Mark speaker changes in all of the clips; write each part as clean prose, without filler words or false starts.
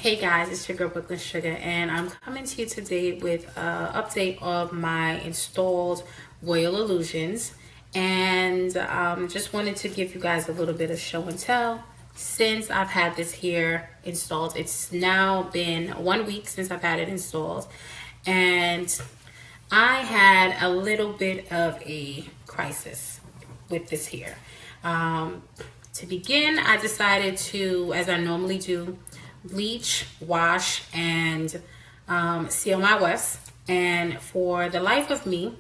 Speaker 1: Hey guys, it's your girl Brooklyn Sugar, and I'm coming to you today with an update of my installed Royal Illusions. And just wanted to give you guys a little bit of show and tell since I've had this here installed. It's now been 1 week since I've had it installed, and I had a little bit of a crisis with this here. To begin, I decided to, as I normally do, bleach, wash, and seal my wefts. And for the life of me,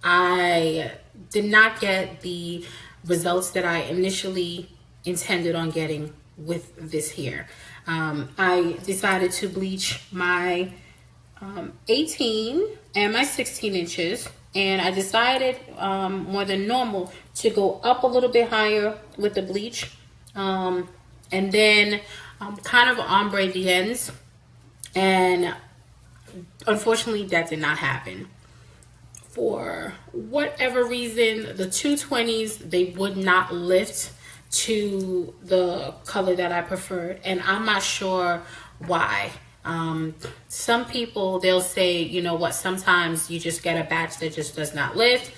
Speaker 1: I did not get the results that I initially intended on getting with this here. I decided to bleach my 18 and my 16 inches, and I decided more than normal to go up a little bit higher with the bleach, and then kind of ombre the ends, and unfortunately that did not happen. For whatever reason, the 220s, they would not lift to the color that I preferred, and I'm not sure why. Some people, they'll say, you know what, sometimes you just get a batch that just does not lift.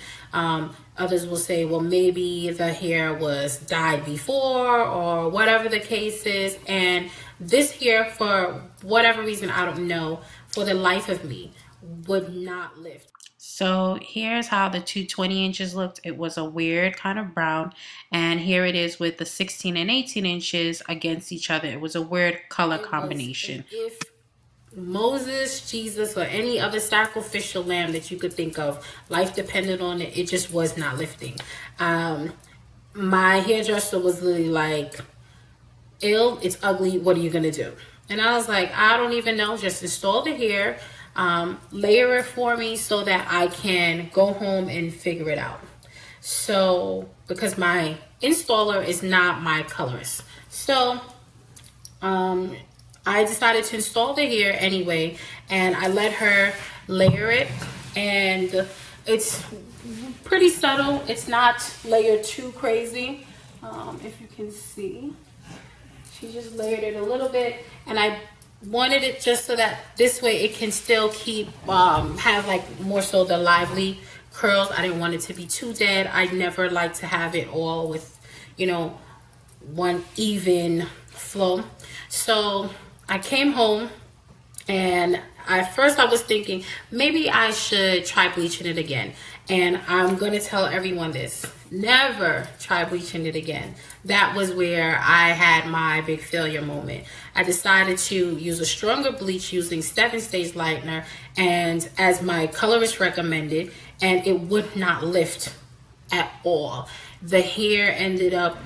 Speaker 1: Others will say, well, maybe the hair was dyed before or whatever the case is. And this hair, for whatever reason, I don't know, for the life of me, would not lift. So here's how the 220 inches looked. It was a weird kind of brown. And here it is with the 16 and 18 inches against each other. It was a weird color combination. If Moses, Jesus, or any other sacrificial lamb that you could think of, life depended on it, it just was not lifting. My hairdresser was literally like, "Ill, it's ugly, what are you gonna do?" And I was like, I don't even know, just install the hair, layer it for me so that I can go home and figure it out. So, because my installer is not my colorist. So, I decided to install the hair anyway, and I let her layer it, and it's pretty subtle. It's not layered too crazy. If you can see, she just layered it a little bit, and I wanted it just so that this way it can still keep, have like more so the lively curls. I didn't want it to be too dead. I never like to have it all with, you know, one even flow. So I came home, and at first I was thinking maybe I should try bleaching it again. And I'm going to tell everyone this: never try bleaching it again. That was where I had my big failure moment. I decided to use a stronger bleach using 7-stage lightener, and as my colorist recommended, and it would not lift at all. The hair ended up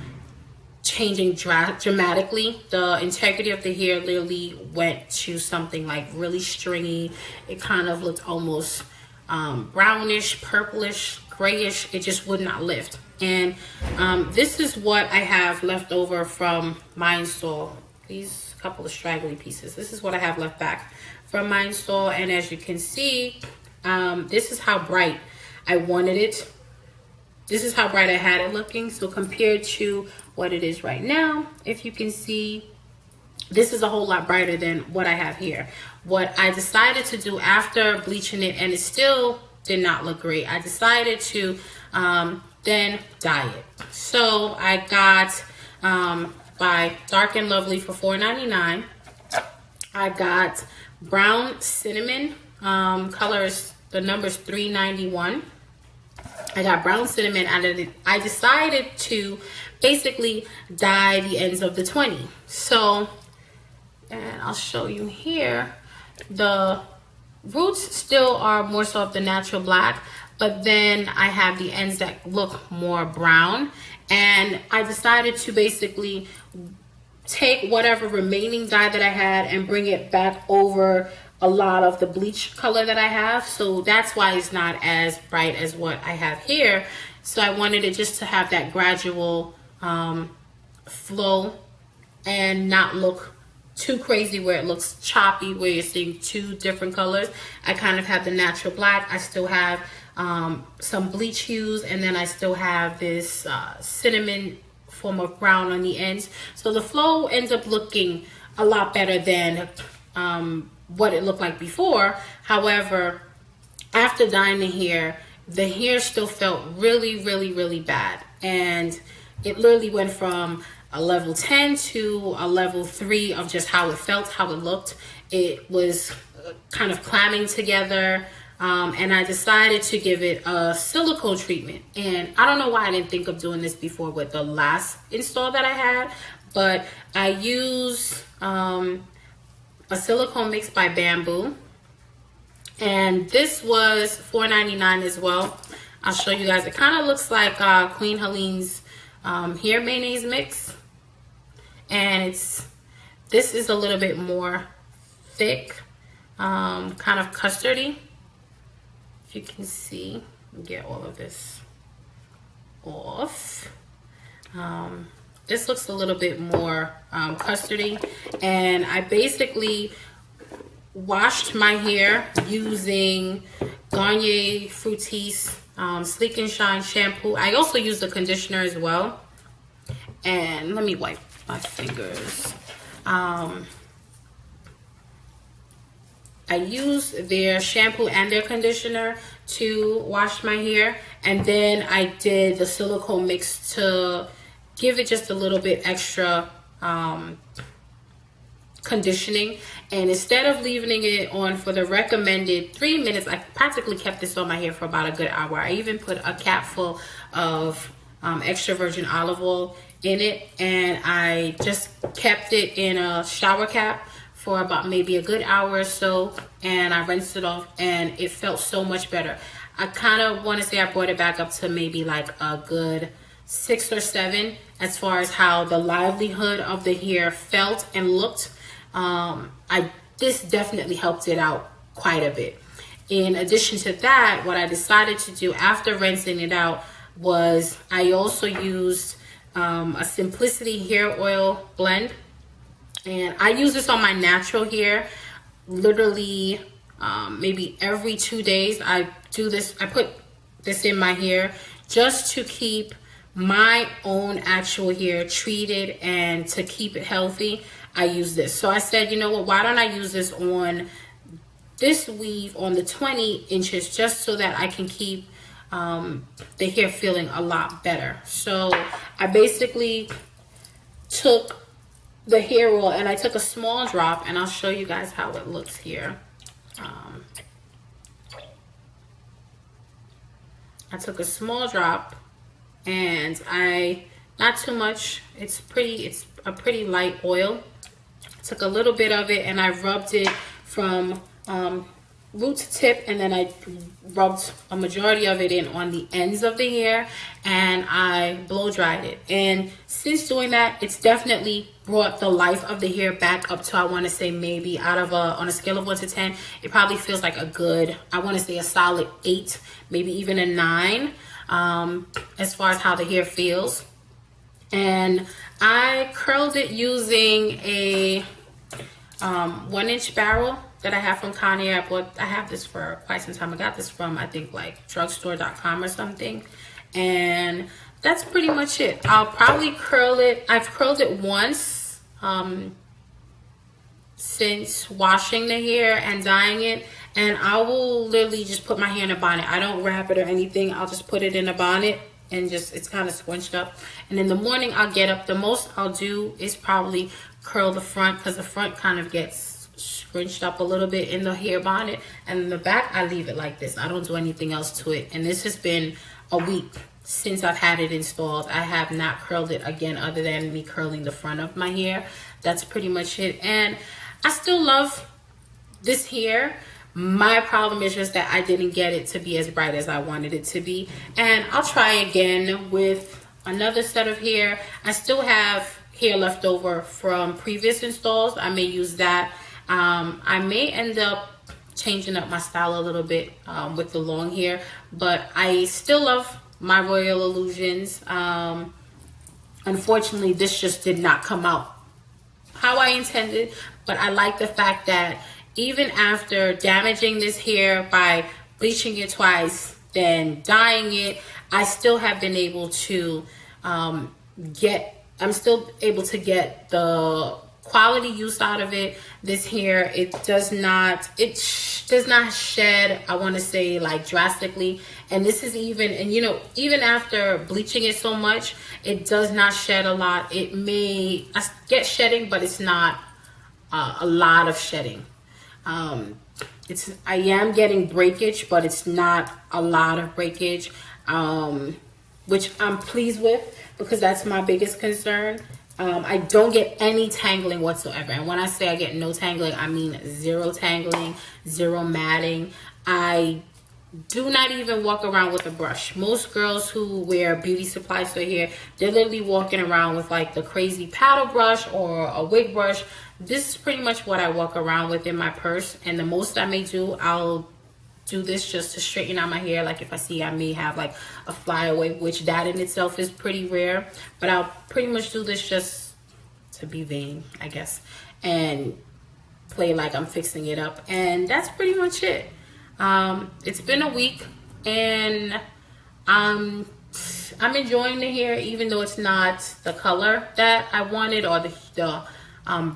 Speaker 1: changing dramatically. The integrity of the hair literally went to something like really stringy. It kind of looked almost brownish, purplish, grayish. It just would not lift. And this is what I have left over from my install. These couple of straggly pieces. This is what I have left back from my install. And as you can see, this is how bright I wanted it. This is how bright I had it looking. So compared to what it is right now, if you can see, this is a whole lot brighter than what I have here. What I decided to do after bleaching it, and it still did not look great, I decided to then dye it. So I got by Dark and Lovely for $4.99. I got Brown Cinnamon, colors, the number's 391. I got Brown Cinnamon, and I decided to basically dye the ends of the 20. So, and I'll show you here, the roots still are more so of the natural black, but then I have the ends that look more brown, and I decided to basically take whatever remaining dye that I had and bring it back over a lot of the bleach color that I have. So that's why it's not as bright as what I have here. So I wanted it just to have that gradual flow and not look too crazy where it looks choppy, where you're seeing two different colors. I kind of have the natural black. I still have some bleach hues, and then I still have this cinnamon form of brown on the ends. So the flow ends up looking a lot better than what it looked like before. However, after dyeing the hair still felt really, really, really bad. And it literally went from a level 10 to a level 3 of just how it felt, how it looked. It was kind of clamming together. And I decided to give it a silicone treatment. And I don't know why I didn't think of doing this before with the last install that I had, but I use a silicone mix by Bamboo. And this was $4.99 as well. I'll show you guys. It kind of looks like Queen Helene's hair mayonnaise mix. And this is a little bit more thick, kind of custardy. If you can see, get all of this off. This looks a little bit more custardy. And I basically washed my hair using Garnier Fructis Sleek and Shine shampoo. I also use the conditioner as well. And let me wipe my fingers. I use their shampoo and their conditioner to wash my hair. And then I did the silicone mix to give it just a little bit extra conditioning. And instead of leaving it on for the recommended 3 minutes, I practically kept this on my hair for about a good hour. I even put a cap full of extra virgin olive oil in it, and I just kept it in a shower cap for about maybe a good hour or so, and I rinsed it off, and it felt so much better. I kind of want to say I brought it back up to maybe like a good 6 or 7 as far as how the livelihood of the hair felt and looked. This definitely helped it out quite a bit. In addition to that, what I decided to do after rinsing it out was I also used a Simplicity hair oil blend. And I use this on my natural hair literally maybe every 2 days. I do this, I put this in my hair just to keep my own actual hair treated and to keep it healthy. I use this. So I said, you know what, why don't I use this on this weave on the 20 inches just so that I can keep the hair feeling a lot better. So I basically took the hair oil and I took a small drop, and I'll show you guys how it looks here. I took a small drop, and not too much, it's a pretty light oil. Took a little bit of it and I rubbed it from root to tip, and then I rubbed a majority of it in on the ends of the hair, and I blow dried it. And since doing that, it's definitely brought the life of the hair back up to, I want to say maybe on a scale of 1 to 10, it probably feels like a good, I want to say a solid 8, maybe even a 9, as far as how the hair feels. And I curled it using a 1-inch barrel that I have from Conair. I have this for quite some time. I got this from, I think, like drugstore.com or something. And that's pretty much it. I'll probably curl it. I've curled it once since washing the hair and dyeing it. And I will literally just put my hair in a bonnet. I don't wrap it or anything. I'll just put it in a bonnet and it's kind of squinched up. And in the morning, I'll get up. The most I'll do is probably curl the front, because the front kind of gets scrunched up a little bit in the hair bonnet, and in the back I leave it like this. I don't do anything else to it. And this has been a week since I've had it installed. I have not curled it again other than me curling the front of my hair. That's pretty much it. And I still love this hair. My problem is just that I didn't get it to be as bright as I wanted it to be. And I'll try again with another set of hair. I still have hair left over from previous installs. I may use that. I may end up changing up my style a little bit with the long hair, but I still love my Royal Illusions. Unfortunately, this just did not come out how I intended, but I like the fact that even after damaging this hair by bleaching it twice, then dyeing it, I still have been able to I'm still able to get the quality use out of it. This hair, it does not shed, I want to say, like drastically. And this is even, and you know, even after bleaching it so much, it does not shed a lot. It may get shedding, but it's not a lot of shedding. I am getting breakage, but it's not a lot of breakage, which I'm pleased with, because that's my biggest concern. I don't get any tangling whatsoever. And when I say I get no tangling, I mean zero tangling, zero matting. I do not even walk around with a brush. Most girls who wear beauty supply store hair, they're literally walking around with like the crazy paddle brush or a wig brush. This is pretty much what I walk around with in my purse. And the most I may do, I'll do this just to straighten out my hair. Like if I see I may have like a flyaway, which that in itself is pretty rare, but I'll pretty much do this just to be vain, I guess, and play like I'm fixing it up. And that's pretty much it. It's been a week, and I'm enjoying the hair, even though it's not the color that I wanted or the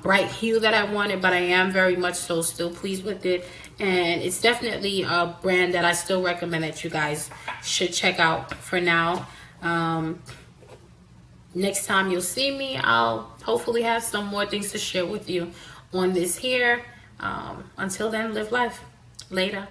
Speaker 1: bright hue that I wanted, but I am very much so still pleased with it. And it's definitely a brand that I still recommend that you guys should check out for now. Next time you'll see me, I'll hopefully have some more things to share with you on this hair. Until then, live life. Later.